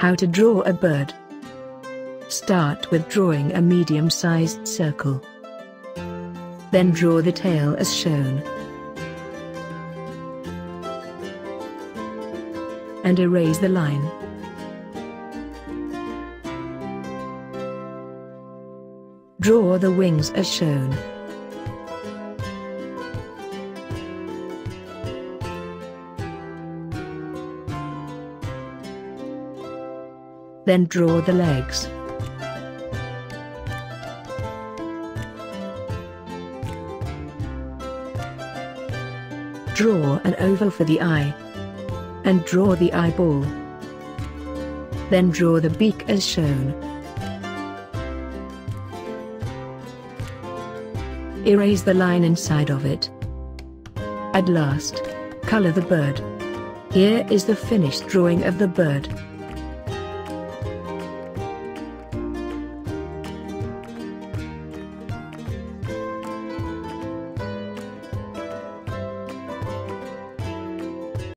How to draw a bird. Start with drawing a medium-sized circle. Then draw the tail as shown. And erase the line. Draw the wings as shown. Then draw the legs. Draw an oval for the eye. And draw the eyeball. Then draw the beak as shown. Erase the line inside of it. At last, color the bird. Here is the finished drawing of the bird.